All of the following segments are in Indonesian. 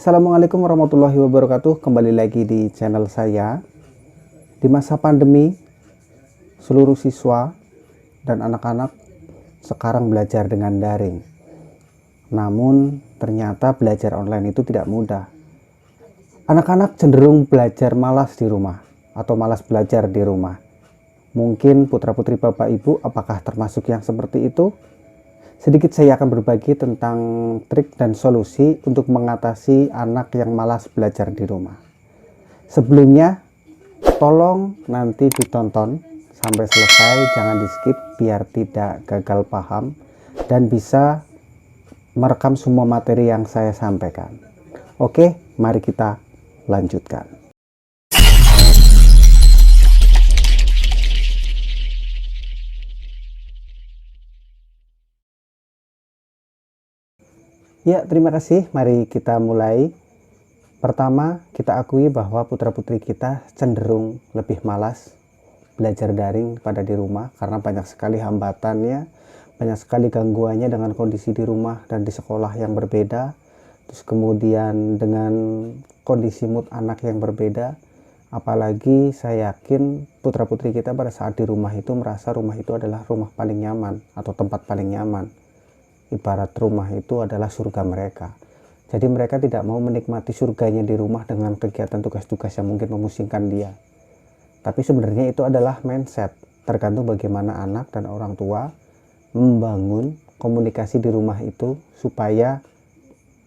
Assalamualaikum warahmatullahi wabarakatuh. Kembali lagi di channel saya. Di masa pandemi, seluruh siswa dan anak-anak sekarang belajar dengan daring. Namun ternyata belajar online itu tidak mudah. Anak-anak cenderung belajar malas di rumah atau malas belajar di rumah. Mungkin putra-putri Bapak Ibu apakah termasuk yang seperti itu? Sedikit saya akan berbagi tentang trik dan solusi untuk mengatasi anak yang malas belajar di rumah. Sebelumnya, tolong nanti ditonton sampai selesai, jangan di skip biar tidak gagal paham dan bisa merekam semua materi yang saya sampaikan. Oke, mari kita lanjutkan. Ya, terima kasih. Mari kita mulai. Pertama, kita akui bahwa putra-putri kita cenderung lebih malas belajar daring pada di rumah karena banyak sekali hambatannya, banyak sekali gangguannya dengan kondisi di rumah dan di sekolah yang berbeda. Terus kemudian dengan kondisi mood anak yang berbeda. Apalagi saya yakin putra-putri kita pada saat di rumah itu merasa rumah itu adalah rumah paling nyaman atau tempat paling nyaman. Ibarat rumah itu adalah surga mereka. Jadi mereka tidak mau menikmati surganya di rumah dengan kegiatan tugas-tugas yang mungkin memusingkan dia. Tapi sebenarnya itu adalah mindset, tergantung bagaimana anak dan orang tua membangun komunikasi di rumah itu supaya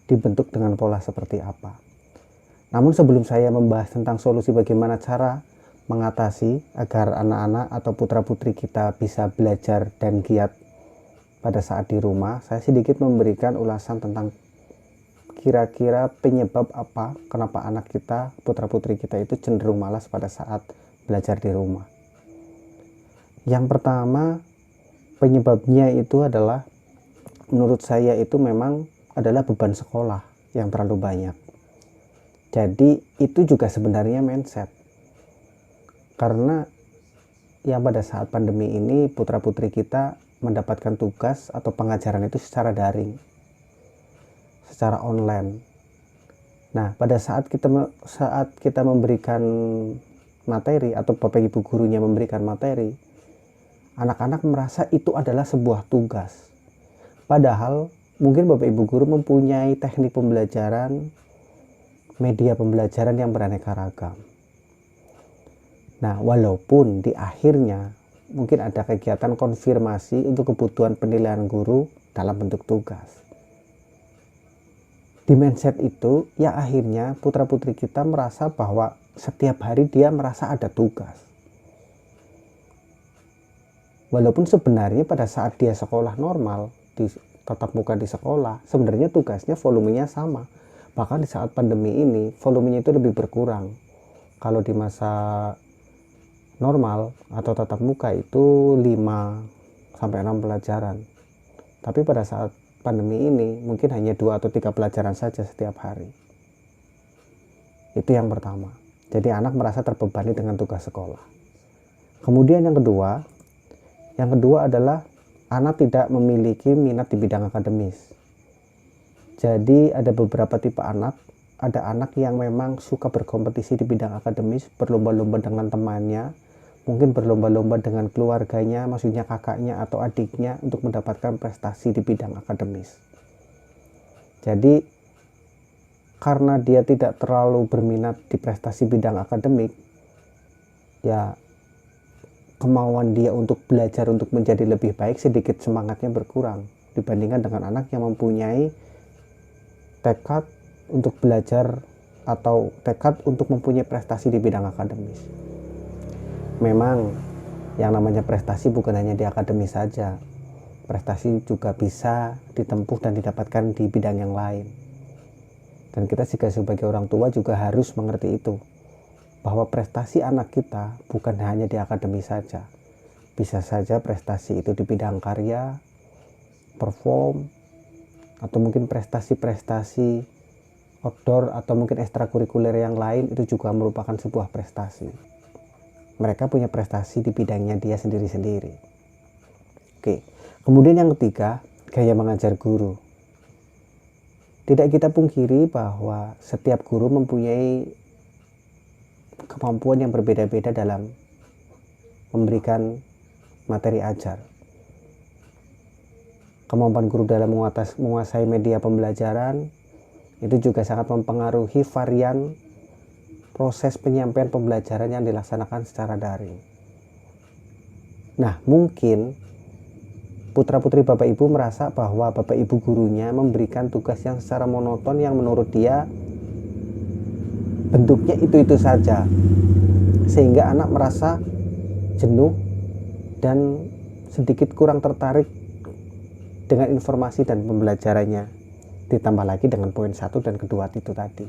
dibentuk dengan pola seperti apa. Namun sebelum saya membahas tentang solusi bagaimana cara mengatasi agar anak-anak atau putra-putri kita bisa belajar dan giat pada saat di rumah, saya sedikit memberikan ulasan tentang kira-kira penyebab apa kenapa anak kita, putra-putri kita itu cenderung malas pada saat belajar di rumah. Yang pertama, penyebabnya itu adalah menurut saya itu memang adalah beban sekolah yang terlalu banyak. Jadi itu juga sebenarnya mindset. Karena yang pada saat pandemi ini putra-putri kita mendapatkan tugas atau pengajaran itu secara daring, secara online. Nah, pada saat kita memberikan materi atau Bapak Ibu gurunya memberikan materi, anak-anak merasa itu adalah sebuah tugas. Padahal mungkin Bapak Ibu guru mempunyai teknik pembelajaran, media pembelajaran yang beraneka ragam. Nah, walaupun di akhirnya mungkin ada kegiatan konfirmasi untuk kebutuhan penilaian guru dalam bentuk tugas. Di mindset itu, ya akhirnya putra-putri kita merasa bahwa setiap hari dia merasa ada tugas. Walaupun sebenarnya pada saat dia sekolah normal, di tatap muka di sekolah, sebenarnya tugasnya volumenya sama. Bahkan di saat pandemi ini, volumenya itu lebih berkurang. Kalau di masa normal atau tatap muka itu 5-6 pelajaran. Tapi pada saat pandemi ini mungkin hanya 2 atau 3 pelajaran saja setiap hari. Itu yang pertama. Jadi anak merasa terbebani dengan tugas sekolah. Kemudian yang kedua adalah anak tidak memiliki minat di bidang akademis. Jadi ada beberapa tipe anak. Ada anak yang memang suka berkompetisi di bidang akademis, berlomba-lomba dengan temannya, mungkin berlomba-lomba dengan keluarganya, maksudnya kakaknya atau adiknya untuk mendapatkan prestasi di bidang akademis. Jadi karena dia tidak terlalu berminat di prestasi bidang akademik, ya kemauan dia untuk belajar untuk menjadi lebih baik sedikit semangatnya berkurang dibandingkan dengan anak yang mempunyai tekad untuk belajar atau tekad untuk mempunyai prestasi di bidang akademis. Memang yang namanya prestasi bukan hanya di akademis saja. Prestasi juga bisa ditempuh dan didapatkan di bidang yang lain. Dan kita juga sebagai orang tua juga harus mengerti itu. Bahwa prestasi anak kita bukan hanya di akademis saja. Bisa saja prestasi itu di bidang karya, perform, atau mungkin prestasi-prestasi outdoor atau mungkin ekstrakurikuler yang lain itu juga merupakan sebuah prestasi. Mereka punya prestasi di bidangnya dia sendiri-sendiri. Oke. Kemudian yang ketiga, gaya mengajar guru. Tidak kita pungkiri bahwa setiap guru mempunyai kemampuan yang berbeda-beda dalam memberikan materi ajar. Kemampuan guru dalam menguasai media pembelajaran itu juga sangat mempengaruhi varian proses penyampaian pembelajaran yang dilaksanakan secara daring. Nah, mungkin putra-putri Bapak Ibu merasa bahwa Bapak Ibu gurunya memberikan tugas yang secara monoton yang menurut dia bentuknya itu-itu saja, sehingga anak merasa jenuh dan sedikit kurang tertarik dengan informasi dan pembelajarannya, ditambah lagi dengan poin 1 dan kedua itu tadi.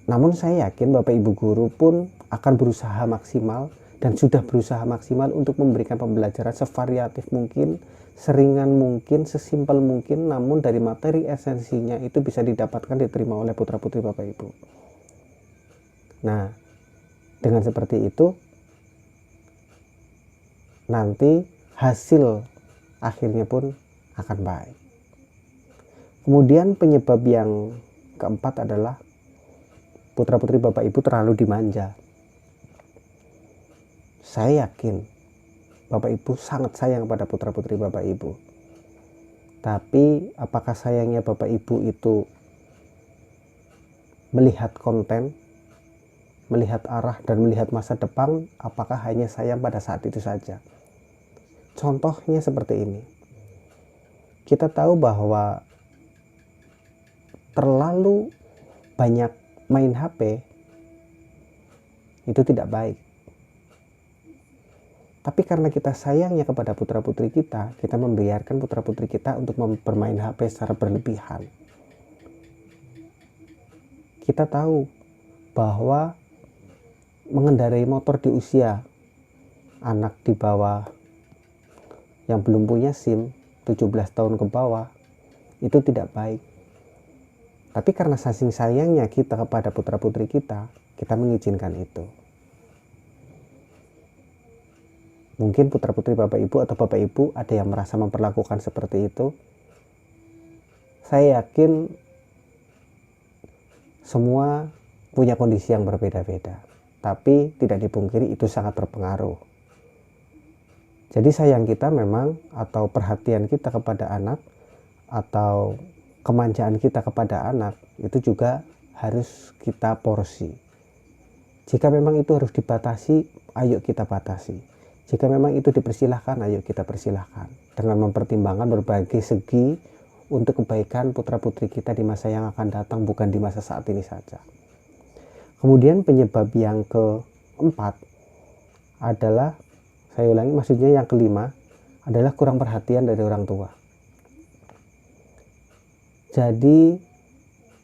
Namun saya yakin Bapak Ibu guru pun akan berusaha maksimal dan sudah berusaha maksimal untuk memberikan pembelajaran sevariatif mungkin, seringan mungkin, sesimpel mungkin, namun dari materi esensinya itu bisa didapatkan, diterima oleh putra-putri Bapak Ibu. Nah, dengan seperti itu, nanti hasil akhirnya pun akan baik. Kemudian penyebab yang keempat adalah putra-putri Bapak Ibu terlalu dimanja. Saya yakin Bapak Ibu sangat sayang pada putra-putri Bapak Ibu. Tapi apakah sayangnya Bapak Ibu itu melihat konten, melihat arah, dan melihat masa depan? Apakah hanya sayang pada saat itu saja? Contohnya seperti ini. Kita tahu bahwa terlalu banyak main HP itu tidak baik. Tapi karena kita sayangnya kepada putra-putri kita membiarkan putra-putri kita untuk bermain HP secara berlebihan. Kita tahu bahwa mengendarai motor di usia anak di bawah yang belum punya SIM 17 tahun ke bawah itu tidak baik. Tapi karena saking sayangnya kita kepada putra-putri kita mengizinkan itu. Mungkin putra-putri Bapak Ibu atau Bapak Ibu ada yang merasa memperlakukan seperti itu. Saya yakin semua punya kondisi yang berbeda-beda. Tapi tidak dipungkiri itu sangat berpengaruh. Jadi sayang kita memang, atau perhatian kita kepada anak, atau kemanjaan kita kepada anak, itu juga harus kita porsi. Jika memang itu harus dibatasi, ayo kita batasi. Jika memang itu dipersilahkan, ayo kita persilahkan. Dengan mempertimbangkan berbagai segi untuk kebaikan putra-putri kita di masa yang akan datang, bukan di masa saat ini saja. Kemudian penyebab yang keempat adalah, saya ulangi, maksudnya yang kelima adalah kurang perhatian dari orang tua. Jadi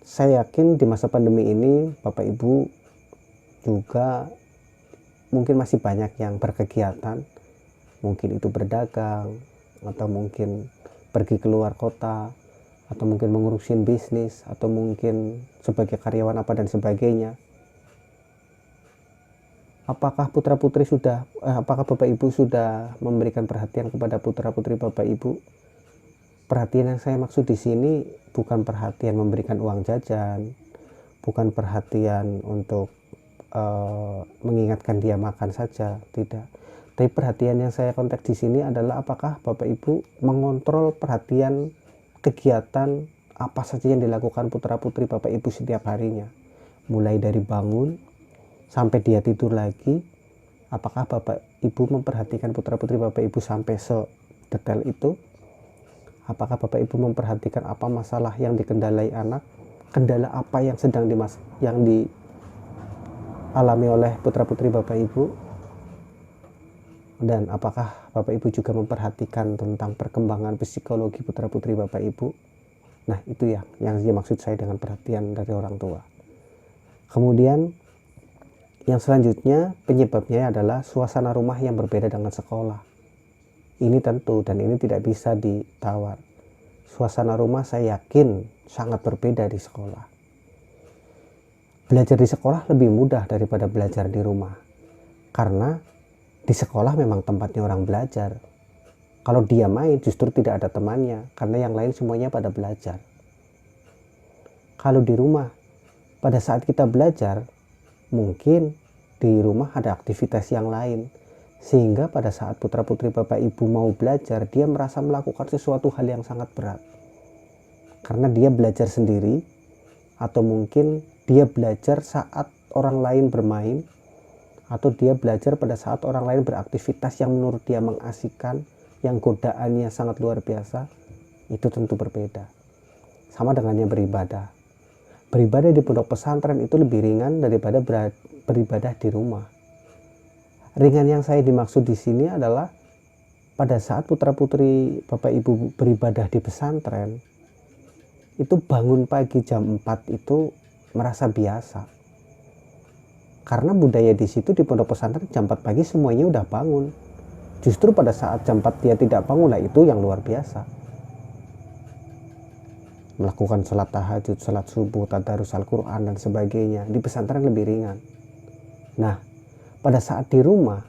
saya yakin di masa pandemi ini Bapak Ibu juga mungkin masih banyak yang berkegiatan, mungkin itu berdagang, atau mungkin pergi keluar kota, atau mungkin mengurusin bisnis, atau mungkin sebagai karyawan apa dan sebagainya. Apakah apakah Bapak Ibu sudah memberikan perhatian kepada putra-putri Bapak Ibu? Perhatian yang saya maksud di sini bukan perhatian memberikan uang jajan, bukan perhatian untuk mengingatkan dia makan saja, tidak. Tapi perhatian yang saya konteks di sini adalah apakah Bapak Ibu mengontrol perhatian kegiatan apa saja yang dilakukan putra-putri Bapak Ibu setiap harinya, mulai dari bangun sampai dia tidur lagi. Apakah Bapak Ibu memperhatikan putra-putri Bapak Ibu sampai sedetail itu? Apakah Bapak Ibu memperhatikan apa masalah yang dikendalai anak, kendala apa yang sedang dialami oleh putra-putri Bapak Ibu? Dan apakah Bapak Ibu juga memperhatikan tentang perkembangan psikologi putra-putri Bapak Ibu? Nah, itu yang dimaksud saya dengan perhatian dari orang tua. Kemudian yang selanjutnya penyebabnya adalah suasana rumah yang berbeda dengan sekolah. Ini tentu, dan ini tidak bisa ditawar. Suasana rumah saya yakin sangat berbeda di sekolah. Belajar di sekolah lebih mudah daripada belajar di rumah. Karena di sekolah memang tempatnya orang belajar. Kalau dia main justru tidak ada temannya, karena yang lain semuanya pada belajar. Kalau di rumah, pada saat kita belajar, mungkin di rumah ada aktivitas yang lain, sehingga pada saat putra-putri Bapak Ibu mau belajar, dia merasa melakukan sesuatu hal yang sangat berat. Karena dia belajar sendiri, atau mungkin dia belajar saat orang lain bermain, atau dia belajar pada saat orang lain beraktivitas yang menurut dia mengasihkan, yang godaannya sangat luar biasa. Itu tentu berbeda. Sama dengan yang beribadah. Beribadah di pondok pesantren itu lebih ringan daripada beribadah di rumah. Ringan yang saya dimaksud di sini adalah pada saat putra-putri Bapak Ibu beribadah di pesantren, itu bangun pagi jam 4 itu merasa biasa. Karena budaya di situ di pondok pesantren jam 4 pagi semuanya udah bangun. Justru pada saat jam 4 dia tidak bangun, lah itu yang luar biasa. Melakukan sholat tahajud, sholat subuh, tadarus Al-Quran dan sebagainya. Di pesantren lebih ringan. Nah, pada saat di rumah,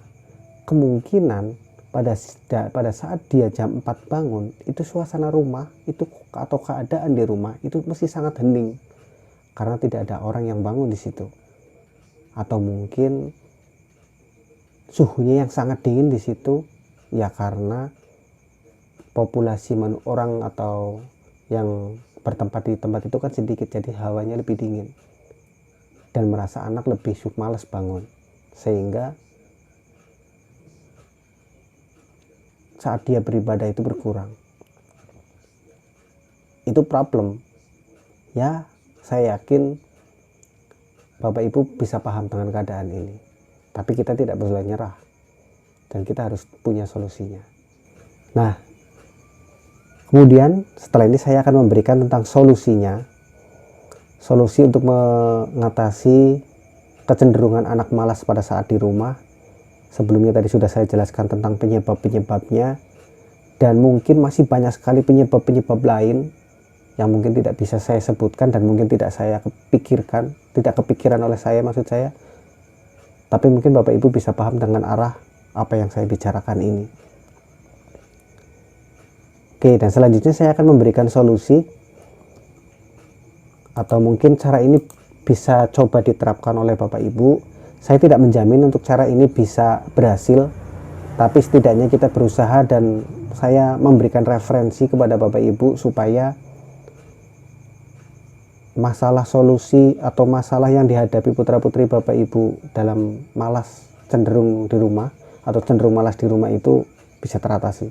kemungkinan pada saat dia jam 4 bangun, itu suasana rumah itu atau keadaan di rumah itu mesti sangat hening. Karena tidak ada orang yang bangun di situ. Atau mungkin suhunya yang sangat dingin di situ, ya karena populasi orang atau yang bertempat di tempat itu kan sedikit, jadi hawanya lebih dingin dan merasa anak lebih malas bangun, sehingga saat dia beribadah itu berkurang. Itu problem ya. Saya yakin Bapak Ibu bisa paham dengan keadaan ini. Tapi kita tidak boleh nyerah, dan kita harus punya solusinya. Nah, kemudian setelah ini saya akan memberikan tentang solusinya. Solusi untuk mengatasi kecenderungan anak malas pada saat di rumah. Sebelumnya tadi sudah saya jelaskan tentang penyebab-penyebabnya. Dan mungkin masih banyak sekali penyebab-penyebab lain yang mungkin tidak bisa saya sebutkan dan mungkin tidak saya pikirkan, tidak kepikiran oleh saya maksud saya. Tapi mungkin Bapak Ibu bisa paham dengan arah apa yang saya bicarakan ini. Oke, dan selanjutnya saya akan memberikan solusi, atau mungkin cara ini bisa coba diterapkan oleh Bapak Ibu. Saya tidak menjamin untuk cara ini bisa berhasil, tapi setidaknya kita berusaha, dan saya memberikan referensi kepada Bapak Ibu supaya masalah solusi atau masalah yang dihadapi putra-putri Bapak Ibu dalam malas cenderung di rumah atau cenderung malas di rumah itu bisa teratasi.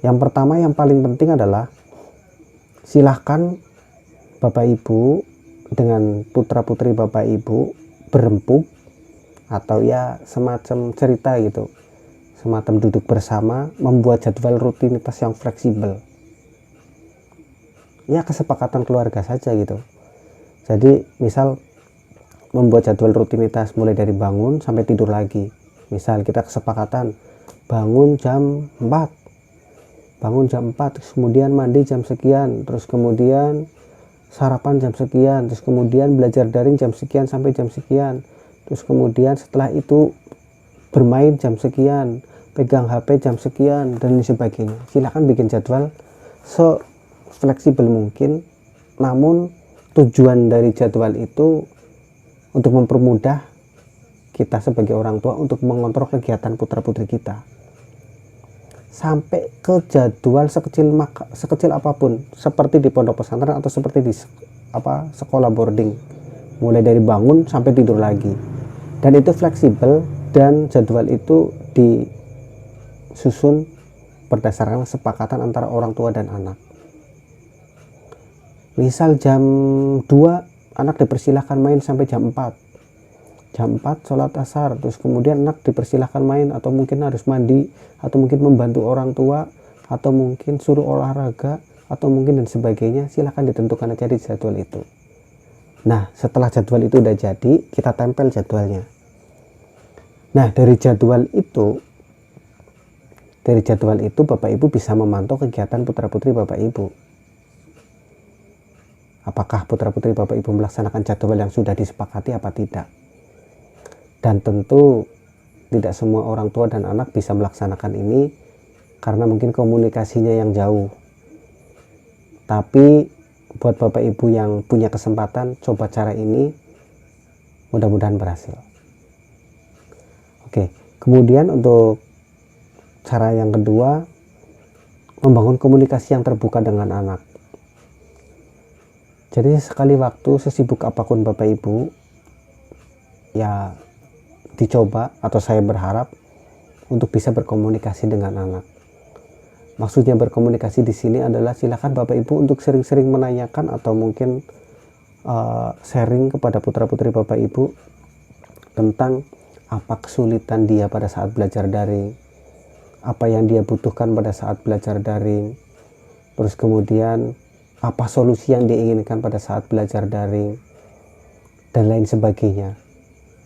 Yang pertama, yang paling penting adalah silahkan Bapak Ibu dengan putra-putri Bapak Ibu berempuk atau ya semacam cerita gitu, semacam duduk bersama, membuat jadwal rutinitas yang fleksibel. Ya kesepakatan keluarga saja gitu. Jadi misal membuat jadwal rutinitas mulai dari bangun sampai tidur lagi. Misal kita kesepakatan bangun jam 4, terus kemudian mandi jam sekian, terus kemudian sarapan jam sekian, terus kemudian belajar daring jam sekian sampai jam sekian, terus kemudian setelah itu bermain jam sekian, pegang HP jam sekian, dan sebagainya. Silahkan bikin jadwal fleksibel mungkin, namun tujuan dari jadwal itu untuk mempermudah kita sebagai orang tua untuk mengontrol kegiatan putra-putri kita sampai ke jadwal sekecil apapun, seperti di pondok pesantren atau seperti di sekolah boarding, mulai dari bangun sampai tidur lagi. Dan itu fleksibel, dan jadwal itu disusun berdasarkan kesepakatan antara orang tua dan anak. Misal jam 2 anak dipersilahkan main sampai jam 4. Jam 4 sholat asar, terus kemudian anak dipersilahkan main, atau mungkin harus mandi, atau mungkin membantu orang tua, atau mungkin suruh olahraga, atau mungkin dan sebagainya. Silahkan ditentukan aja di jadwal itu. Nah, setelah jadwal itu udah jadi, kita tempel jadwalnya. Nah, dari jadwal itu Bapak Ibu bisa memantau kegiatan putra-putri Bapak Ibu. Apakah putra-putri Bapak Ibu melaksanakan jadwal yang sudah disepakati apa tidak. Dan tentu tidak semua orang tua dan anak bisa melaksanakan ini, karena mungkin komunikasinya yang jauh. Tapi buat Bapak Ibu yang punya kesempatan, coba cara ini, mudah-mudahan berhasil. Oke, kemudian untuk cara yang kedua, membangun komunikasi yang terbuka dengan anak. Jadi sekali waktu, sesibuk apapun Bapak Ibu, ya dicoba, atau saya berharap untuk bisa berkomunikasi dengan anak. Maksudnya berkomunikasi di sini adalah silakan Bapak Ibu untuk sering-sering menanyakan atau mungkin sharing kepada putra-putri Bapak Ibu tentang apa kesulitan dia pada saat belajar daring, apa yang dia butuhkan pada saat belajar daring, terus kemudian apa solusi yang diinginkan pada saat belajar daring, dan lain sebagainya.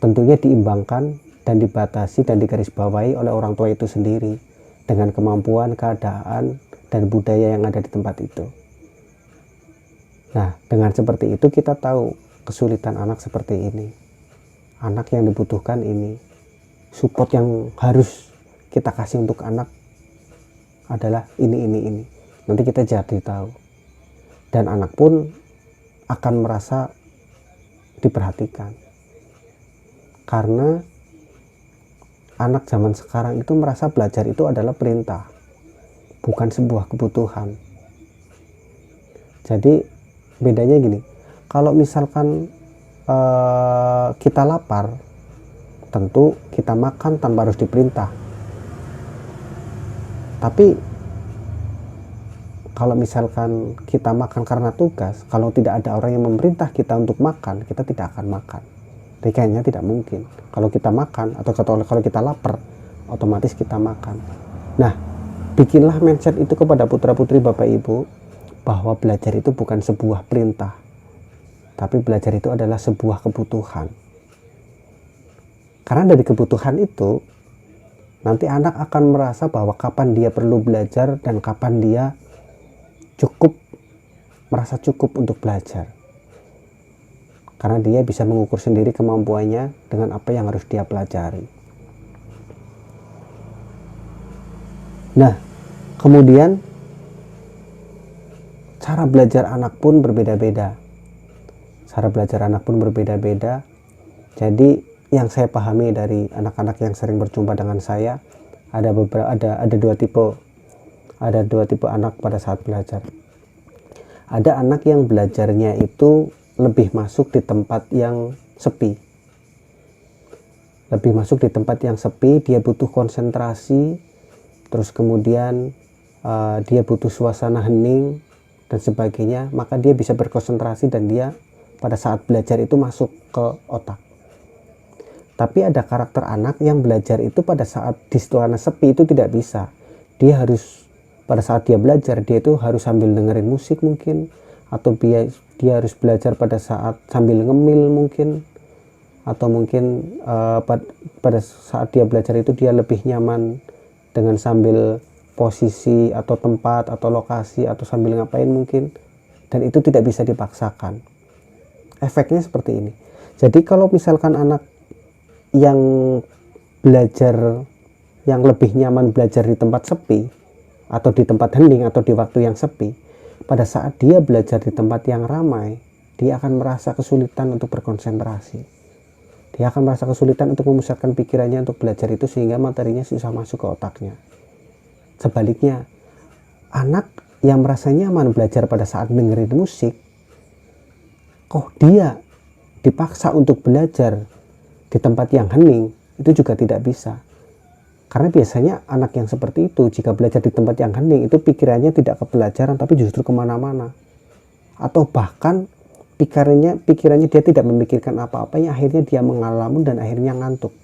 Tentunya diimbangkan dan dibatasi dan digarisbawahi oleh orang tua itu sendiri dengan kemampuan, keadaan, dan budaya yang ada di tempat itu. Nah, dengan seperti itu kita tahu kesulitan anak seperti ini. Anak yang dibutuhkan ini. Support yang harus kita kasih untuk anak adalah ini. Nanti kita jadi tahu. Dan anak pun akan merasa diperhatikan. Karena anak zaman sekarang itu merasa belajar itu adalah perintah, bukan sebuah kebutuhan. Jadi bedanya gini, kalau misalkan kita lapar, tentu kita makan tanpa harus diperintah. Tapi kalau misalkan kita makan karena tugas, kalau tidak ada orang yang memerintah kita untuk makan, kita tidak akan makan. Tapi kayaknya tidak mungkin. Kalau kita makan atau kalau kita lapar, otomatis kita makan. Nah, bikinlah mindset itu kepada putra-putri Bapak Ibu bahwa belajar itu bukan sebuah perintah, tapi belajar itu adalah sebuah kebutuhan. Karena dari kebutuhan itu, nanti anak akan merasa bahwa kapan dia perlu belajar dan kapan dia merasa cukup untuk belajar. Karena dia bisa mengukur sendiri kemampuannya dengan apa yang harus dia pelajari. Nah, kemudian cara belajar anak pun berbeda-beda. Jadi yang saya pahami dari anak-anak yang sering berjumpa dengan saya, ada dua tipe anak pada saat belajar. Ada anak yang belajarnya itu lebih masuk di tempat yang sepi. Dia butuh konsentrasi, terus kemudian dia butuh suasana hening dan sebagainya, maka dia bisa berkonsentrasi dan dia pada saat belajar itu masuk ke otak. Tapi ada karakter anak yang belajar itu pada saat di suasana sepi itu tidak bisa. Dia harus, pada saat dia belajar, dia itu harus sambil dengerin musik mungkin, atau dia harus belajar pada saat sambil ngemil mungkin, atau mungkin pada saat dia belajar itu dia lebih nyaman dengan sambil posisi atau tempat atau lokasi atau sambil ngapain mungkin, dan itu tidak bisa dipaksakan. Efeknya seperti ini. Jadi kalau misalkan anak yang belajar, yang lebih nyaman belajar di tempat sepi atau di tempat hening atau di waktu yang sepi, pada saat dia belajar di tempat yang ramai, dia akan merasa kesulitan untuk berkonsentrasi. Dia akan merasa kesulitan untuk memusatkan pikirannya untuk belajar itu, sehingga materinya susah masuk ke otaknya. Sebaliknya, anak yang merasa nyaman belajar pada saat dengerin musik, kok dia dipaksa untuk belajar di tempat yang hening, itu juga tidak bisa. Karena biasanya anak yang seperti itu, jika belajar di tempat yang hening, itu pikirannya tidak ke pelajaran, tapi justru kemana-mana. Atau bahkan pikirannya dia tidak memikirkan apa-apa, yang akhirnya dia mengalamun dan akhirnya ngantuk.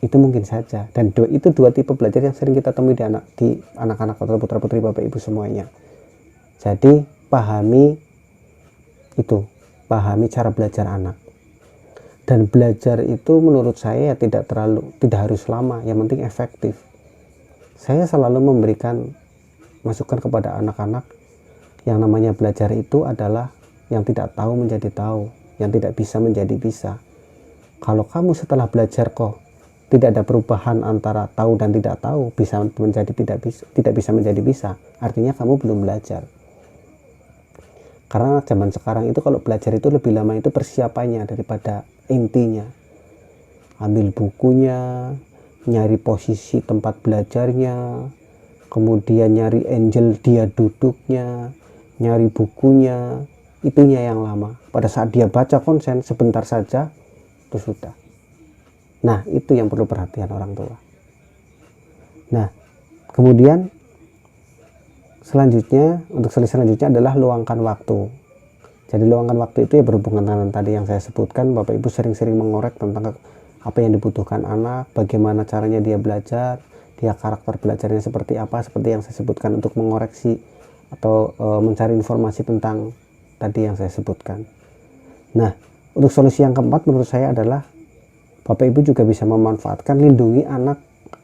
Itu mungkin saja. Dan itu dua tipe belajar yang sering kita temui di anak-anak atau putra-putri Bapak Ibu semuanya. Jadi pahami cara belajar anak. Dan belajar itu menurut saya tidak harus lama, yang penting efektif. Saya selalu memberikan masukan kepada anak-anak, yang namanya belajar itu adalah yang tidak tahu menjadi tahu, yang tidak bisa menjadi bisa. Kalau kamu setelah belajar kok tidak ada perubahan antara tahu dan tidak tahu, bisa menjadi tidak bisa menjadi bisa, artinya kamu belum belajar. Karena zaman sekarang itu kalau belajar itu lebih lama itu persiapannya daripada intinya. Ambil bukunya, nyari posisi tempat belajarnya, kemudian nyari angel dia duduknya, nyari bukunya, itunya yang lama. Pada saat dia baca konsen sebentar saja itu sudah. Nah, itu yang perlu perhatian orang tua. Nah, kemudian selanjutnya, untuk solusi selanjutnya adalah luangkan waktu. Jadi luangkan waktu itu ya berhubungan dengan tadi yang saya sebutkan. Bapak Ibu sering-sering mengorek tentang apa yang dibutuhkan anak, bagaimana caranya dia belajar, dia karakter belajarnya seperti apa, seperti yang saya sebutkan, untuk mengoreksi atau mencari informasi tentang tadi yang saya sebutkan. Nah, untuk solusi yang keempat menurut saya adalah Bapak Ibu juga bisa memanfaatkan lindungi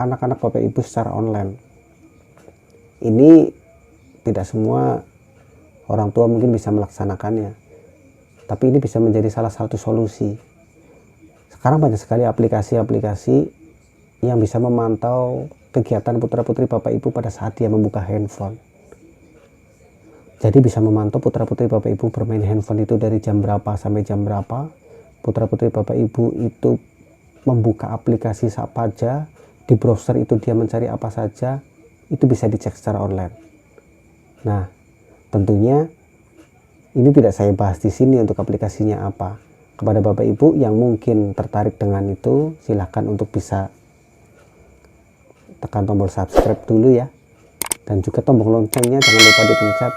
anak-anak Bapak Ibu secara online. Ini tidak semua orang tua mungkin bisa melaksanakannya, tapi ini bisa menjadi salah satu solusi. Sekarang banyak sekali aplikasi-aplikasi yang bisa memantau kegiatan putra-putri Bapak Ibu pada saat dia membuka handphone. Jadi bisa memantau putra-putri Bapak Ibu bermain handphone itu dari jam berapa sampai jam berapa. Putra-putri Bapak Ibu itu membuka aplikasi apa saja, di browser itu dia mencari apa saja, itu bisa dicek secara online. Nah, tentunya ini tidak saya bahas di sini untuk aplikasinya apa. Kepada Bapak Ibu yang mungkin tertarik dengan itu, silahkan untuk bisa tekan tombol subscribe dulu ya, dan juga tombol loncengnya jangan lupa dipencet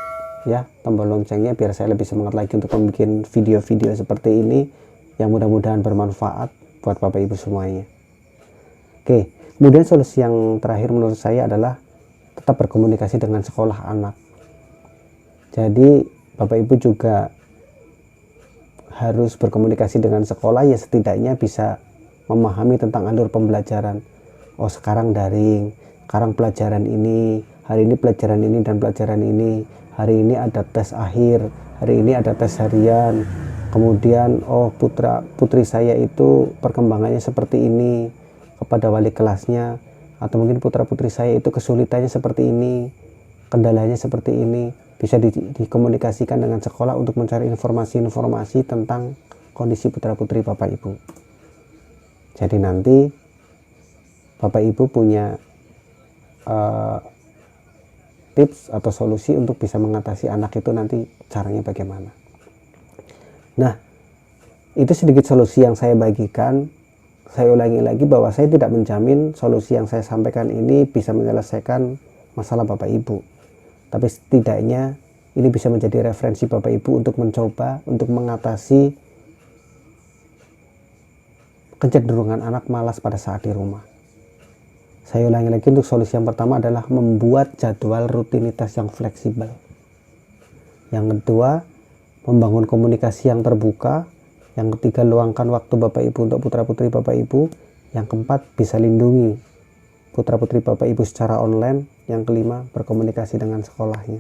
ya, tombol loncengnya, biar saya lebih semangat lagi untuk membuat video-video seperti ini yang mudah-mudahan bermanfaat buat Bapak Ibu semuanya. Oke, kemudian solusi yang terakhir menurut saya adalah tetap berkomunikasi dengan sekolah anak. Jadi Bapak Ibu juga harus berkomunikasi dengan sekolah, ya setidaknya bisa memahami tentang alur pembelajaran. Oh, sekarang daring, sekarang pelajaran ini, hari ini pelajaran ini dan pelajaran ini, hari ini ada tes akhir, hari ini ada tes harian, kemudian oh putri saya itu perkembangannya seperti ini kepada wali kelasnya, atau mungkin putra putri saya itu kesulitannya seperti ini, kendalanya seperti ini. Bisa dikomunikasikan dengan sekolah untuk mencari informasi-informasi tentang kondisi putra-putri Bapak Ibu. Jadi nanti Bapak Ibu punya tips atau solusi untuk bisa mengatasi anak itu nanti caranya bagaimana. Nah, itu sedikit solusi yang saya bagikan. Saya ulangi lagi bahwa saya tidak menjamin solusi yang saya sampaikan ini bisa menyelesaikan masalah Bapak Ibu. Tapi setidaknya ini bisa menjadi referensi Bapak Ibu untuk mencoba untuk mengatasi kecenderungan anak malas pada saat di rumah. Saya ulangi lagi, untuk solusi yang pertama adalah membuat jadwal rutinitas yang fleksibel. Yang kedua, membangun komunikasi yang terbuka. Yang ketiga, luangkan waktu Bapak Ibu untuk putra-putri Bapak Ibu. Yang keempat, bisa lindungi putra-putri Bapak Ibu secara online. Yang kelima, berkomunikasi dengan sekolahnya.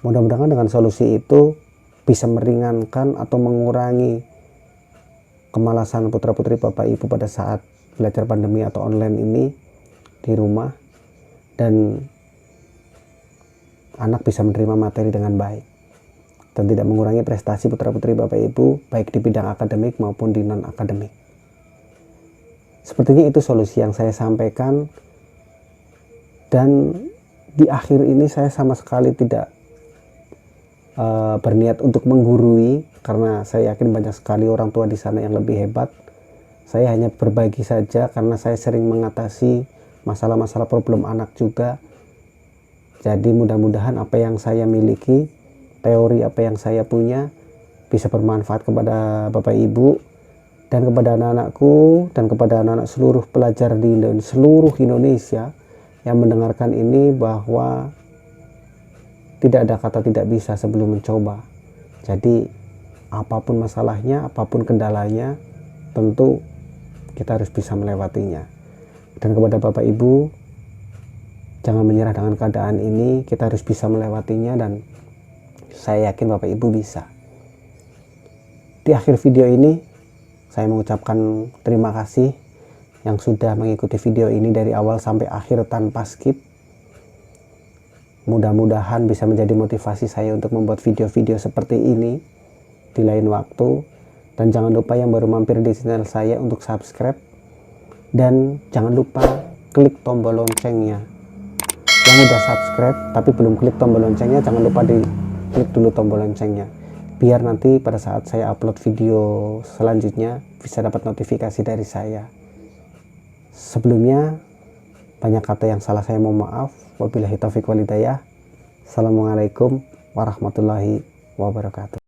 Mudah-mudahan dengan solusi itu bisa meringankan atau mengurangi kemalasan putra-putri Bapak Ibu pada saat belajar pandemi atau online ini di rumah, dan anak bisa menerima materi dengan baik dan tidak mengurangi prestasi putra-putri Bapak Ibu baik di bidang akademik maupun di non-akademik. Sepertinya itu solusi yang saya sampaikan. Dan di akhir ini saya sama sekali tidak berniat untuk menggurui, karena saya yakin banyak sekali orang tua di sana yang lebih hebat. Saya hanya berbagi saja karena saya sering mengatasi masalah-masalah problem anak juga. Jadi mudah-mudahan apa yang saya miliki, teori apa yang saya punya, bisa bermanfaat kepada Bapak Ibu dan kepada anak-anakku dan kepada anak-anak seluruh pelajar di seluruh Indonesia yang mendengarkan ini, bahwa tidak ada kata tidak bisa sebelum mencoba. Jadi apapun masalahnya, apapun kendalanya, tentu kita harus bisa melewatinya. Dan kepada Bapak Ibu, jangan menyerah dengan keadaan ini, kita harus bisa melewatinya, dan saya yakin Bapak Ibu bisa. Di akhir video ini saya mengucapkan terima kasih yang sudah mengikuti video ini dari awal sampai akhir tanpa skip. Mudah-mudahan bisa menjadi motivasi saya untuk membuat video-video seperti ini di lain waktu. Dan jangan lupa yang baru mampir di channel saya untuk subscribe. Dan jangan lupa klik tombol loncengnya. Yang udah subscribe tapi belum klik tombol loncengnya, jangan lupa klik dulu tombol loncengnya. Biar nanti pada saat saya upload video selanjutnya bisa dapat notifikasi dari saya. Sebelumnya, banyak kata yang salah saya mohon maaf. Wabillahi taufiq wal hidayah. Assalamualaikum warahmatullahi wabarakatuh.